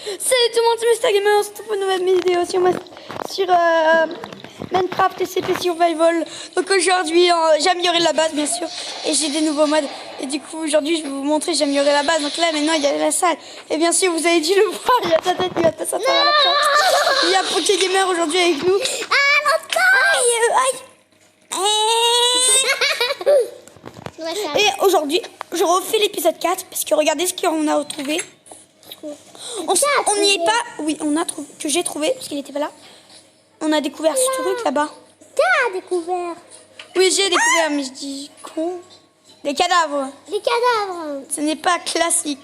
Salut tout le monde, c'est Mr Gamer, on se retrouve pour une nouvelle vidéo sur Minecraft et CP Survival. Donc aujourd'hui, j'ai amélioré la base bien sûr, et j'ai des nouveaux modes. Et du coup aujourd'hui, je vais vous montrer, j'ai amélioré la base. Donc là maintenant, il y a la salle. Et bien sûr, vous avez dû le voir, il y a ta tête, il y a ta tête à la porte. Il y a Poké Gamer aujourd'hui avec nous. Et aujourd'hui, je refais l'épisode 4 parce que regardez ce qu'on a retrouvé. On n'y est pas. Oui, on a trouvé, que j'ai trouvé parce qu'il n'était pas là. On a découvert ce truc là-bas. T'as découvert? Oui, j'ai découvert, mais je dis con. Des cadavres. Des cadavres. Ce n'est pas classique.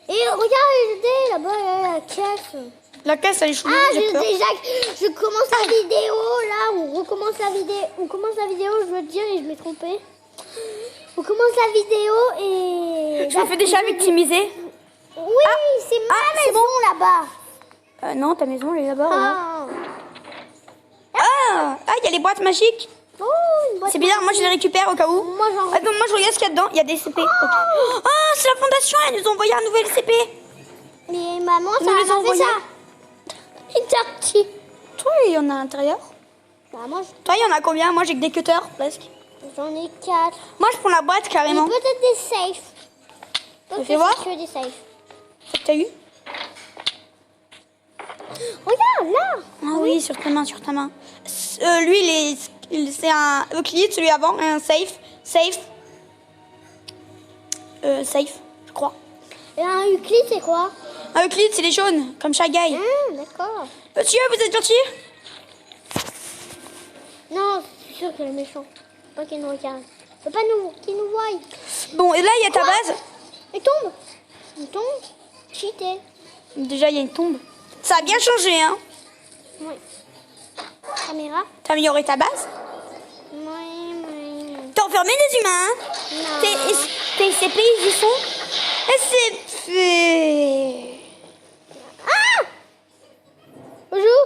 Et regardez là-bas, il y a la caisse. La caisse, elle est chelou. Ah, j'ai peur. je commence la vidéo là, on recommence la vidéo. On commence la vidéo, je veux dire, et je m'ai trompée. On commence la vidéo et. Je me fais déjà victimiser. Oui, c'est ma maison là-bas. Non, ta maison, elle est là-bas. Ah. Il y a les boîtes magiques. Oh, une boîte C'est bizarre, moi je les récupère au cas où. Moi, j'en Attends, moi je regarde ce qu'il y a dedans. Il y a des CP. Ah, c'est la fondation, elle nous a envoyé un nouvel CP. Mais maman, ça Nous les a fait envoyons. ça. Une sortie. Toi, il y en a à l'intérieur. Bah, moi, Toi, il y en a combien? Moi j'ai que des cutters, presque. j'en ai 4. Moi je prends la boîte carrément. Peut-être des safes. Tu fais voir? Que des safes. C'est que t'as eu? Regarde là. Ah oui, sur ta main, sur ta main. Lui, c'est un Euclide, celui avant, un safe. Safe, je crois. Et un Euclide, c'est quoi? Un Euclide, c'est les jaunes, comme Shaggy. D'accord. Monsieur, vous êtes gentil? Non, je suis sûr qu'il est méchant. Faut pas qu'il nous regarde. Faut pas qu'il nous voie. Bon, et là, il y a ta Quoi? base. Il tombe. Il tombe. Cheaté. Déjà, il y a une tombe. Ça a bien changé, hein. Oui. Caméra. T'as amélioré ta base. Oui. T'as enfermé des humains, hein. Non. Tes CP, ils y sont. SCP. Ah! Bonjour.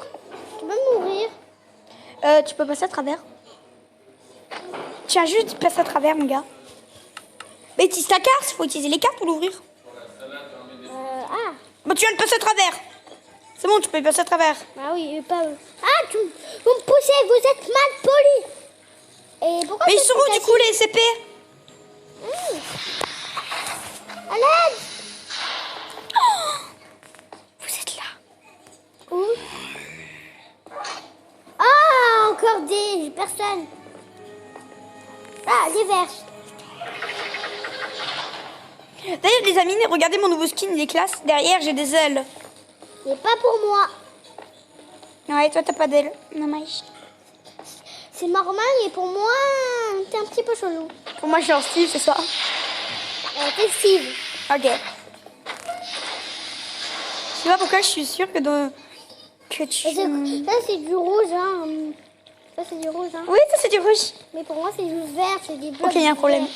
Tu peux mourir. Tu peux passer à travers. Tiens, juste passer à travers, mon gars. Mais utilise ta carte, faut utiliser les cartes pour l'ouvrir. Ah. Bah, tu viens de passer à travers. C'est bon, tu peux y passer à travers. Ah oui, pas eux. Ah, vous me poussez, vous êtes mal poli. Et pourquoi Mais ils vous sont où, du êtes coup, les CP? À l'aide. Vous êtes là. Où? Ah, encore des personnes. Ah, des verges. D'ailleurs, les amis, regardez mon nouveau skin, il est classe. Derrière, j'ai des ailes. Mais pas pour moi. Ouais, toi, t'as pas d'ailes. Dommage. C'est normal, et pour moi, t'es un petit peu chelou. Pour moi, je suis en style, c'est ça. T'es Steve. Ok. Je sais pas pourquoi je suis sûre que tu... Et ça, c'est du rouge, hein. Ça, c'est du rouge, hein. Oui, ça, c'est du rouge. Mais pour moi, c'est du vert, c'est du bleu. Ok, il y a un du problème. vert.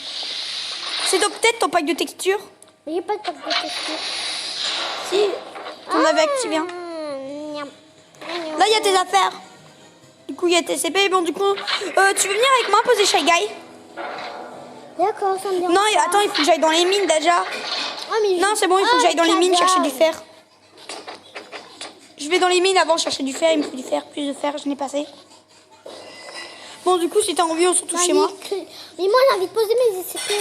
C'est donc peut-être ton pack de texture. Mais j'ai pas de pack de texture. Si, t'en avais activé un. Miam. Là, il y a tes affaires. Du coup, il y a tes CP. Bon, du coup, tu veux venir avec moi poser Shy Guy? D'accord, ça me dérange. Non, pas. attends, il faut que j'aille dans les mines déjà. Ah, mais Non, c'est bon, il faut que j'aille dans les mines cadavre. chercher du fer. Je vais dans les mines avant chercher du fer. Il me faut du fer, plus de fer, je n'ai pas assez. Bon, du coup, si t'as envie, on se retrouve chez moi. Mais moi, j'ai envie de poser mes CP.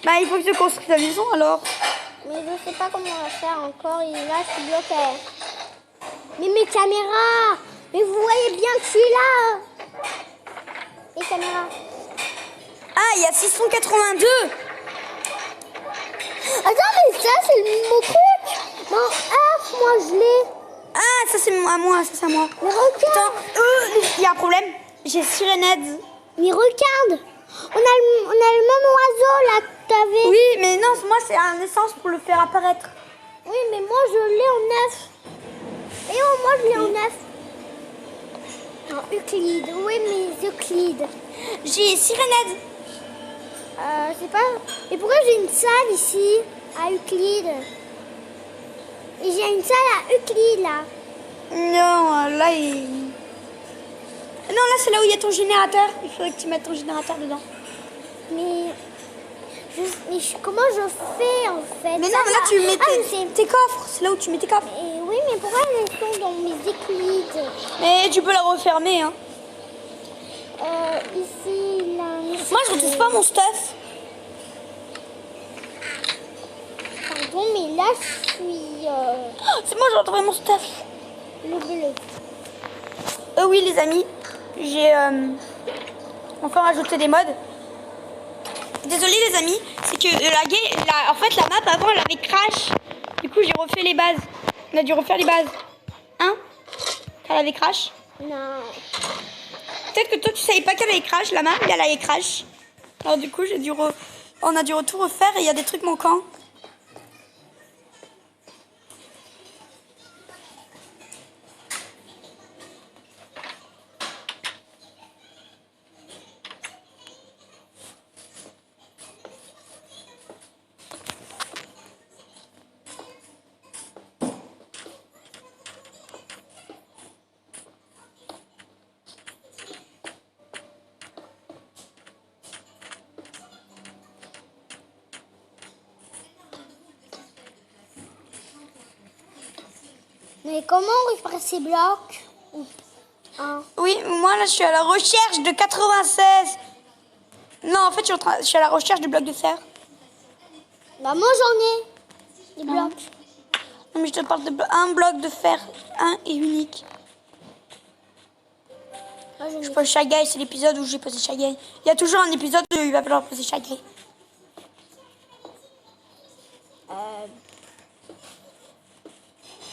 Bah, il faut que tu construises ta maison alors. Mais je sais pas comment on va faire encore. Et là, je suis bloquée. Mais mes caméras. Mais vous voyez bien que je suis là. Les caméras. Ah, il y a 682. Attends, mais ça, c'est mon truc. Mon F, moi, je l'ai. Ah, ça c'est à moi, ça c'est à moi. Mais regarde. Attends, il y a un problème. J'ai Sirenade. Mais regarde. On a le même oiseau, là, que t'avais. Oui, mais non, moi c'est un essence pour le faire apparaître. Oui, mais moi, je l'ai en F. Et oh, moi, je l'ai en F. Non, Euclide. Oui, mais Euclide. J'ai Sirenade. C'est pas... Et pourquoi j'ai une salle ici, à Euclide? Et j'ai une salle à Euclide, là. Non, là il... Non, là c'est là où il y a ton générateur. Il faudrait que tu mettes ton générateur dedans. Mais Comment je fais en fait? Mais non, mais là tu mets je sais. tes coffres. C'est là où tu mets tes coffres. Et oui, mais pourquoi elles sont dans mes éclides? Mais tu peux la refermer, hein. Ici, là. Moi, je retrouve pas mon stuff. Pardon, mais là, je suis C'est moi, j'ai retrouvé mon stuff. le bleu. Oui, les amis, j'ai enfin rajouté des mods. Désolée, les amis, c'est que en fait, la map avant, elle avait crash. Du coup, j'ai refait les bases. On a dû refaire les bases. Hein? Elle avait crash. Non. Peut-être que toi, tu savais pas qu'elle avait crash, la map, mais elle avait crash. Alors du coup, on a dû tout refaire et il y a des trucs manquants. Mais comment on récupère ces blocs? Hein? Oui, moi là, je suis à la recherche de 96. Non, en fait, je suis à la recherche de blocs de fer. Bah moi j'en ai des blocs. Non, mais je te parle un bloc de fer, un et unique. Moi, j'en ai. Je pose Shy Guy, c'est l'épisode où j'ai posé Shy Guy. Il y a toujours un épisode où il va falloir poser Shy Guy.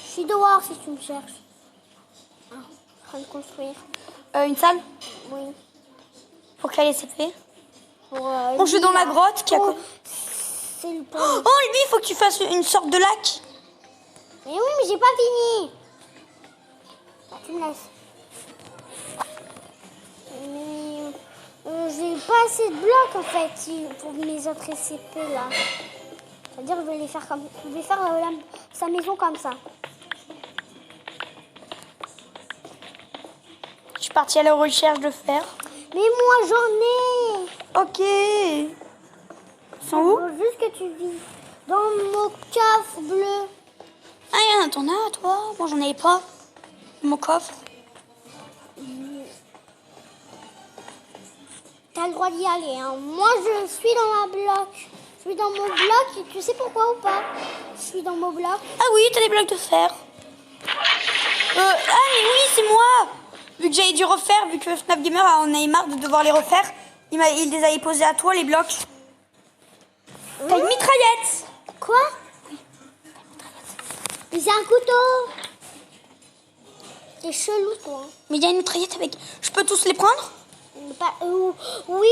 Je suis dehors si tu me cherches. Ah, en train de construire. Une salle Oui. pour créer les CP. Pour, Bon, je vais dans la grotte qui a... Oh, c'est le pont. Oh, lui, il faut que tu fasses une sorte de lac. Mais oui, mais j'ai pas fini. Bah, tu me laisses. Mais j'ai pas assez de blocs en fait pour mes autres SCP là. C'est-à-dire que je vais faire sa maison comme ça. Je suis partie à la recherche de fer. Mais moi j'en ai. Ok. Ils sont où? Faut juste que tu vis dans mon coffre bleu. Ah, t'en as, toi? Moi, j'en avais pas. Mon coffre. T'as le droit d'y aller. Hein. Moi je suis dans ma bloc. Je suis dans mon bloc. Et tu sais pourquoi ou pas? Je suis dans mon bloc. Ah oui, t'as des blocs de fer. Ah, mais oui, c'est moi. Vu que j'avais dû refaire, vu que Snap Gamer en avait marre de devoir les refaire, il les avait posés à toi, les blocs. T'as une mitraillette. Quoi? Mais c'est un couteau. T'es chelou toi. Mais il y a une mitraillette avec... Je peux tous les prendre? Oui.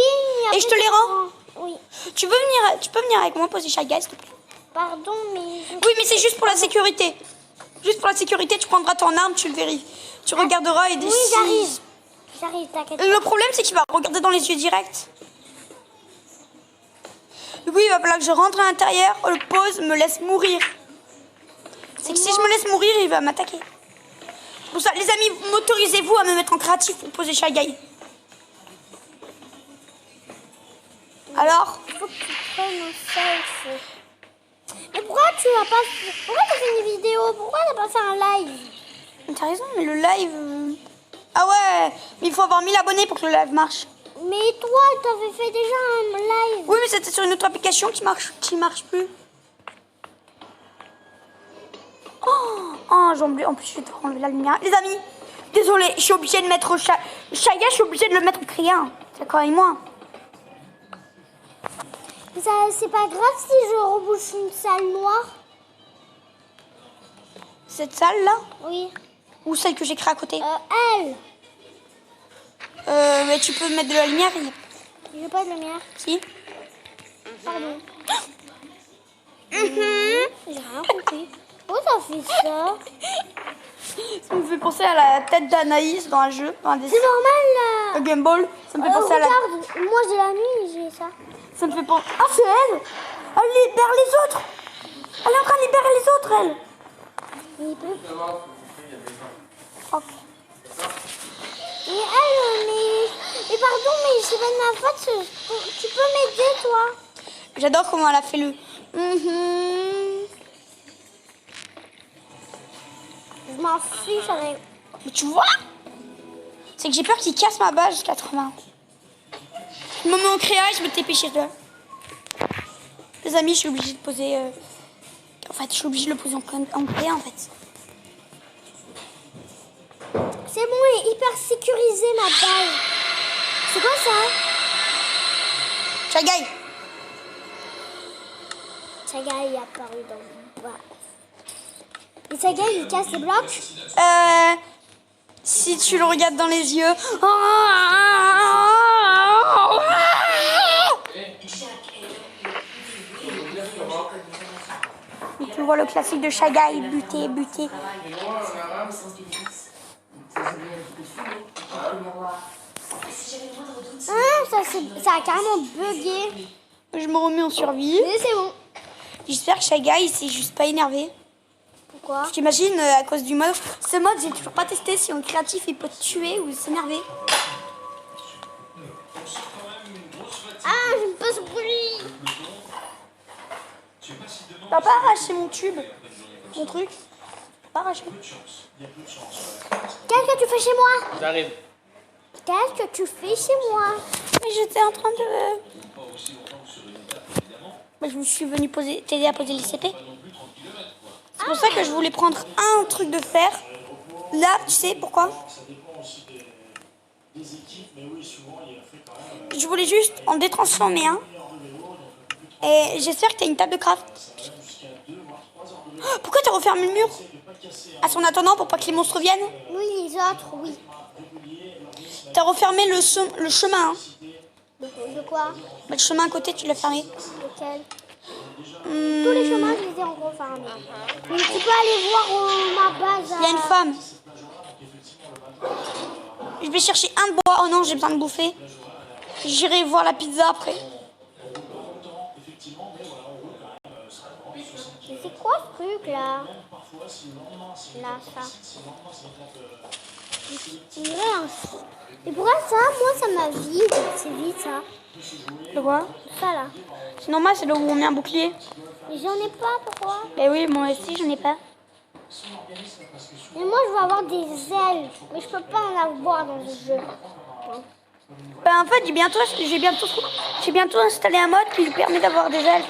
Et je te les rends? Oui. Tu peux venir avec moi poser Shy Guy, s'il te plaît? Pardon, mais... Oui, mais c'est juste pour la sécurité. Juste pour la sécurité, tu prendras ton arme, tu le vérifies. Tu regarderas et Oui, décides. j'arrive. J'arrive, t'inquiète. Le problème, c'est qu'il va regarder dans les yeux direct. Du coup, il va falloir que je rentre à l'intérieur, le pose, me laisse mourir. C'est que si je me laisse mourir, il va m'attaquer. Pour ça, les amis, m'autorisez-vous à me mettre en créatif pour poser Shy Guy? Alors? Il faut que tu prennes un selfie. Mais pourquoi tu as pas... Pourquoi t'as fait une vidéo? Pourquoi t'as pas fait un live? T'as raison, mais le live... Ah ouais, mais il faut avoir 1000 abonnés pour que le live marche. Mais toi, t'avais fait déjà un live. Oui, mais c'était sur une autre application qui marche plus. Oh, j'ai oublié. En plus, je vais devoir enlever la lumière. Les amis, désolé, je suis obligée de mettre Shy Guy, je suis obligée de le mettre au crayon. C'est quand même moi. Ça, c'est pas grave si je rebouche une salle noire. Cette salle-là? Oui. Ou celle que j'ai créée à côté? Elle. Mais tu peux mettre de la lumière. J'ai pas de lumière. Si. Pardon. J'ai rien compris. Pourquoi t'as fait ça? Ça me fait penser à la tête d'Anaïs dans un jeu. Dans un dessin. C'est normal là. Game Ball. Ça me fait penser à la... Regarde, moi j'ai la nuit, j'ai ça. Ça me fait penser... Ah, c'est elle. Elle libère les autres. Elle est en train de libérer les autres, elle. Mais il peut. Ok. Mais elle, mais pardon, mais c'est pas de ma faute. Tu peux m'aider, toi? J'adore comment elle a fait le... Mhm. Je m'en fiche avec... Mais tu vois? C'est que j'ai peur qu'il casse ma base 80. Je me mets en créa et je me TP chez toi. Les amis, je suis obligée de poser... En fait, je suis obligée de le poser en créa, en fait. C'est bon, elle est hyper sécurisée, ma base. C'est quoi ça? Chagai. Chagai est apparu dans mon bas. Et Chagai, il casse les blocs? Si tu le regardes dans les yeux... Et tu vois le classique de Chagai, buter, buter. Ah, ça a carrément bugué. Je me remets en survie. Mais c'est bon. J'espère que Chagai, il s'est juste pas énervé. Pourquoi? Je t'imagine à cause du mode. Ce mode, j'ai toujours pas testé si en créatif il peut te tuer ou s'énerver. Ah, j'aime pas ce bruit. T'as pas arraché mon tube, mon truc. Pas arraché. Qu'est-ce que tu fais chez moi? J'arrive. Qu'est-ce que tu fais chez moi? Mais j'étais en train de. Bah, je me suis venue t'aider à poser les CP. C'est pour ça que je voulais prendre un truc de fer. Là, tu sais pourquoi? Je voulais juste en détransformer un. Et j'espère que t'as une table de craft. Oh, pourquoi t'as refermé le mur? À son attendant pour pas que les monstres viennent? Oui, les autres, oui. T'as refermé le chemin. Hein. De quoi? Bah, le chemin à côté, tu l'as fermé. Lequel? Tous les chemins, je les ai encore fermés. Mais tu peux aller voir ma base. Il y a une femme. Je vais chercher un de bois. Oh non, j'ai besoin de bouffer. J'irai voir la pizza après. Mais c'est quoi ce truc là? Là, ça. Et pourquoi ça? Moi, ça m'a vide. C'est vide ça. Le quoi? Ça là. C'est normal, c'est là où on met un bouclier. Mais j'en ai pas, pourquoi? Ben oui, moi aussi, j'en ai pas. Mais moi, je veux avoir des ailes. Mais je peux pas en avoir dans le jeu. Ben en fait, j'ai bientôt installé un mode qui lui permet d'avoir des ailes.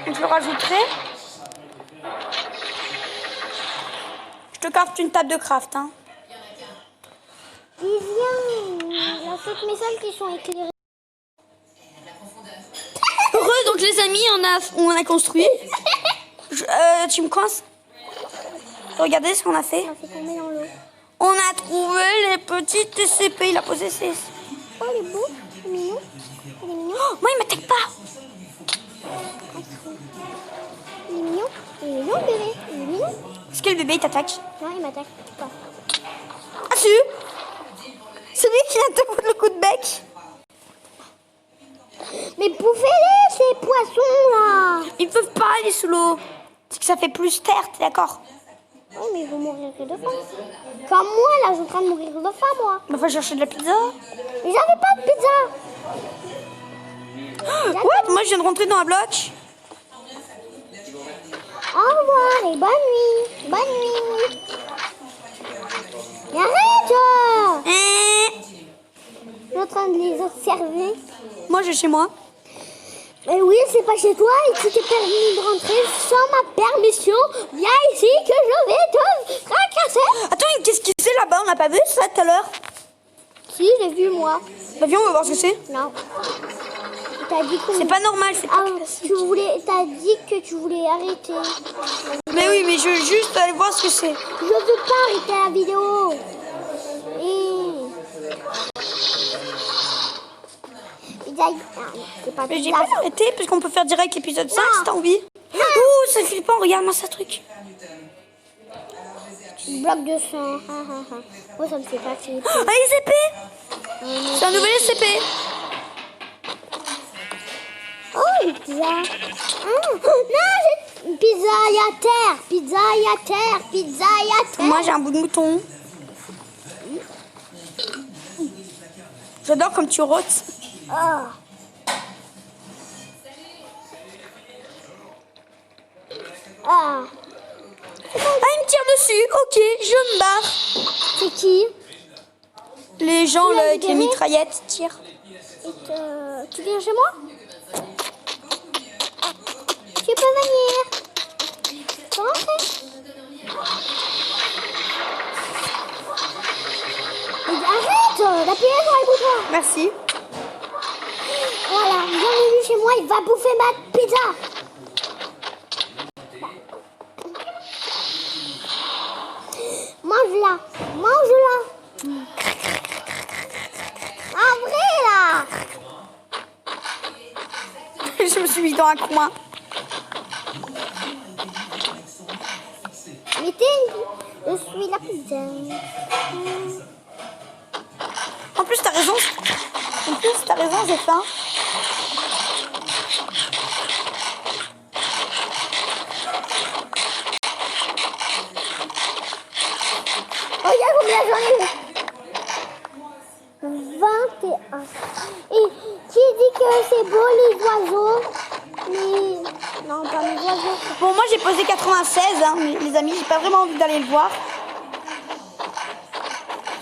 Donc je le rajouterai. Je te craft une table de craft. Hein. Dis viens. Il y a toutes mes salles qui sont éclairées. Heureux, donc les amis, on a construit. Tu me coinces? Regardez ce qu'on a fait. Ça fait tomber dans l'eau. On a trouvé les petites TCP. Il a posé ses... Oh, il est beau. Il est mignon. Il est mignon. Oh, moi, il m'attaque pas. Il est mignon. Il est mignon, le bébé. Il est mignon. Est-ce que le bébé il t'attaque? Non, il m'attaque pas. Ah si. C'est lui qui vient te foutre le coup de bec. Mais bouffez-les, ces poissons-là. Ils peuvent pas aller sous l'eau. C'est que ça fait plus terre, t'es d'accord? Oui, mais ils vont mourir de faim. Comme moi, là, je suis en train de mourir de faim, moi. Bah, faut chercher de la pizza. Mais j'avais pas de pizza. Ouais, moi je viens de rentrer dans un bloc. Au revoir et bonne nuit. Bonne nuit. Mais arrête. Je suis en train de les observer. Moi, je suis chez moi. Mais oui, c'est pas chez toi et tu t'es permis de rentrer sans ma permission. Viens ici que je vais te fracasser. Attends, qu'est-ce qui c'est là-bas? On n'a pas vu ça tout à l'heure? Si, j'ai vu moi. Bah viens, on va voir ce que c'est. Non. T'as dit que... C'est pas normal, c'est pas... T'as dit que tu voulais arrêter. Mais oui, mais je veux juste aller voir ce que c'est. Je veux pas arrêter la vidéo. C'est pas Mais j'ai bizarre. pas arrêté, parce qu'on peut faire direct l'épisode 5 Non. si t'as envie. Ouh, c'est flippant, regarde-moi ça truc. Bloc de sang. Moi, ça me fait pas flipper. Ah, les CP. C'est un nouvel SCP. Oh, une pizza. Non, j'ai une pizza à terre. Pizza à terre. Pizza à terre. Moi, j'ai un bout de mouton. J'adore comme tu rôtes. Oh. Ah. Ah, il me tire dessus. Ok, je me barre. C'est qui? Les gens Tu là, l'as avec les libéré? mitraillettes tirent. Tu viens chez moi? Tu peux venir. Tu peux rentrer. Mais arrête d'appuyer sur les boutons. Merci. Voilà, bienvenue chez moi, il va bouffer ma pizza. Mange-la, mange-la. En vrai, là. Je me suis mis dans un coin. Mettez, je suis la pizza. En plus, t'as raison. J'ai faim. Regarde combien j'en ai. 21. Et qui dit que c'est beau les oiseaux? Mais non, pas les oiseaux. Bon, moi j'ai posé 96, hein, mais les amis, j'ai pas vraiment envie d'aller le voir.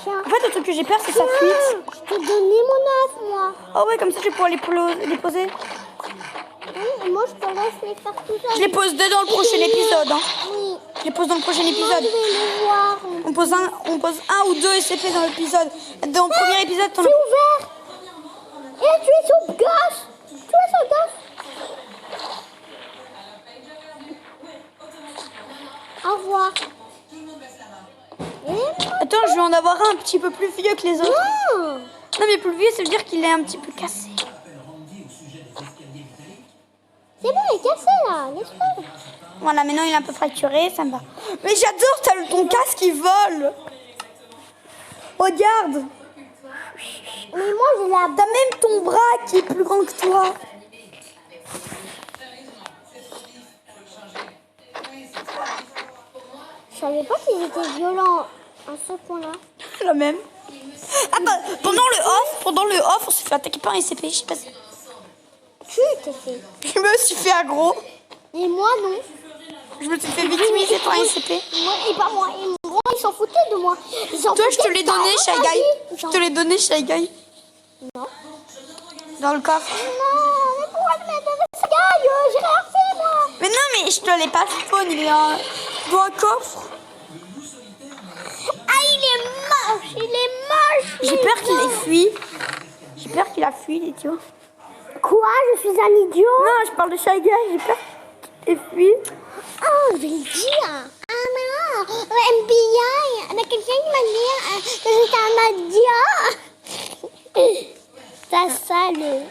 Tiens. En fait, le truc que j'ai peur, c'est sa fuite. Je t'ai donné mon œuf, moi. Oh ouais, comme ça, je vais pouvoir les poser. Oui, et moi, je te laisse les faire tout seul. Je les pose deux dans le prochain épisode. Hein. Oui. Je les pose dans le prochain Moi, épisode. je vais les voir. On pose un ou deux SCP dans l'épisode. Dans le premier épisode, C'est ouvert. Et tu es sur gauche. Tu es sur gauche. Au revoir. Et Attends, je vais en avoir un petit peu plus vieux que les autres. non. Non, mais plus vieux, ça veut dire qu'il est un petit peu cassé. C'est bon, il est cassé là. Laisse-le. Voilà, maintenant il est un peu fracturé, ça me va. Mais j'adore, ton casque qui vole. Regarde. Mais moi, j'ai la... T'as même ton bras qui est plus grand que toi. Je savais pas qu'ils étaient violents à ce point-là. La même. Ah bah, pendant le off, on s'est fait attaquer par un SCP, je sais pas si... Tu t'es fait. Je me suis fait aggro. Et moi, non. Je me suis fait victimiser par un SCP. Moi, et pas moi. Et moi, ils s'en foutaient de moi. Toi, je te l'ai donné, Shy Guy. Je te l'ai donné, Shy Guy. Non. Dans le coffre. Non, mais pourquoi tu m'as donné ça? J'ai rien fait, moi. Mais non, mais je te l'ai pas spawn, il est dans un coffre. Ah, il est moche. Il est moche. J'ai peur qu'il ait fui. J'ai peur qu'il a fui, l'idiot. Quoi? Je suis un idiot? Non, je parle de Shy Guy, j'ai peur qu'il ait fui. Oh, je vais le dire. Ah non, FBI. Il y a quelqu'un qui m'a dit que j'étais un idiot. Ta salle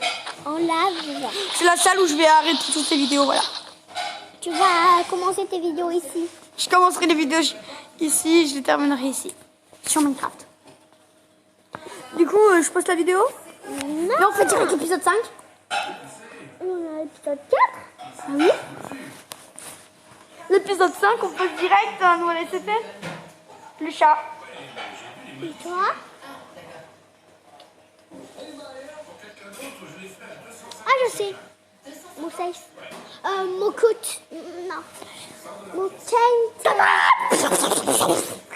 en lave. C'est la salle où je vais arrêter toutes ces vidéos, voilà. Tu vas commencer tes vidéos ici. Je commencerai les vidéos ici, je les terminerai ici. Sur Minecraft. Du coup, je poste la vidéo. Non. Là, on fait direct l'épisode 5. On a l'épisode 4. Ah oui. L'épisode 5, on poste direct un nouvel SCP. Le chat. Et toi? Ah, je sais. Mon safe. Mon coach. Non. Mon tent. Je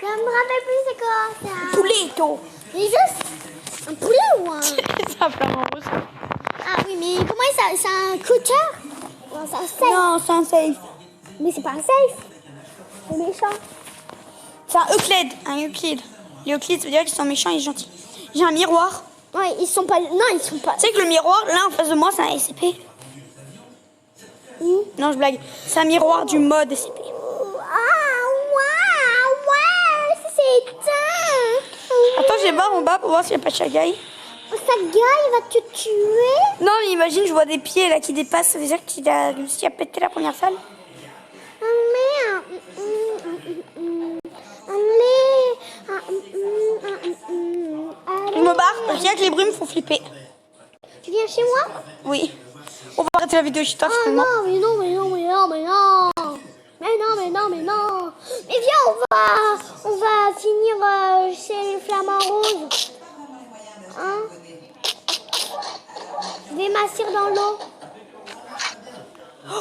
me rappelle plus c'est quoi. C'est un... Poulet, toi. C'est juste un poulet ou un... C'est un flamant rose. Ah oui, mais comment il s'appelle? C'est un cutter? Non, c'est un safe. Non, c'est un safe. Mais c'est pas un safe. C'est méchant. C'est un Euclide. Un Euclide. Les Euclides, ça veut dire qu'ils sont méchants et gentils. J'ai un miroir. Ouais, ils sont pas... Non, ils sont pas... Tu sais que le miroir, là, en face de moi, c'est un SCP. Non, je blague. C'est un miroir du mode SCP. Ah, ouais, c'est éteint. Attends, je vais voir en bas pour voir s'il n'y a pas de Shy Guy. Ça gars, il va te tuer. Non, mais imagine, je vois des pieds là qui dépassent. Ça veut dire qu'il a réussi à péter la première salle. Ah, merde. Je me barre parce qu'il y a que les bruits me font flipper. Tu viens chez moi? Oui. On va arrêter la vidéo chez toi, Ah finalement. non, mais non, mais non, mais non, mais non. Mais non, mais non, mais non. Mais viens, on va finir chez les flamants roses. Hein? Je vais m'asseoir dans l'eau.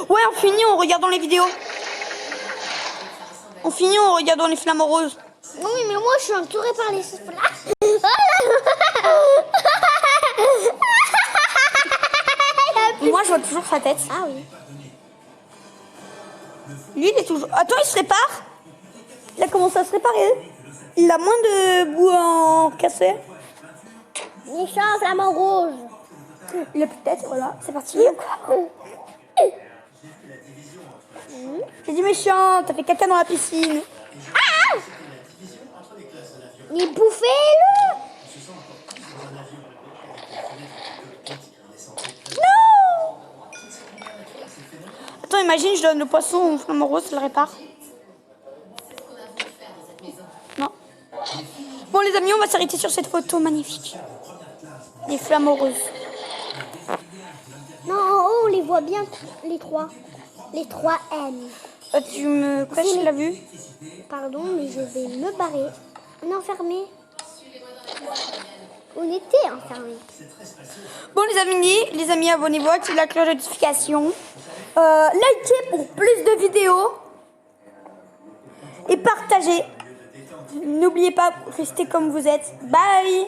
Ouais, on finit en regardant les vidéos. On finit en regardant les flamants roses. Oui, mais moi, je suis entourée par les flammes. Moi, je vois toujours sa tête. Ah oui. Lui, il est toujours... Attends, il se répare. Il a commencé à se réparer. Il a moins de bout en cassé. Méchant flamant rouge. Il a plus de tête, voilà. C'est parti. J'ai dit méchant, t'as fait caca dans la piscine. Ah! Mais bouffez-le! Non! Attends, imagine, je donne le poisson au flamant rose, ça le répare. Non. Bon, les amis, on va s'arrêter sur cette photo magnifique. Des flamants roses. Non, en haut, on les voit bien, les trois. Les 3 M. Tu me caches, tu l'as vu? Pardon, mais je vais me barrer. On est enfermé. On était enfermés. Bon, les amis, abonnez-vous, activez la cloche de notification. Likez pour plus de vidéos. Et partagez. N'oubliez pas, restez comme vous êtes. Bye!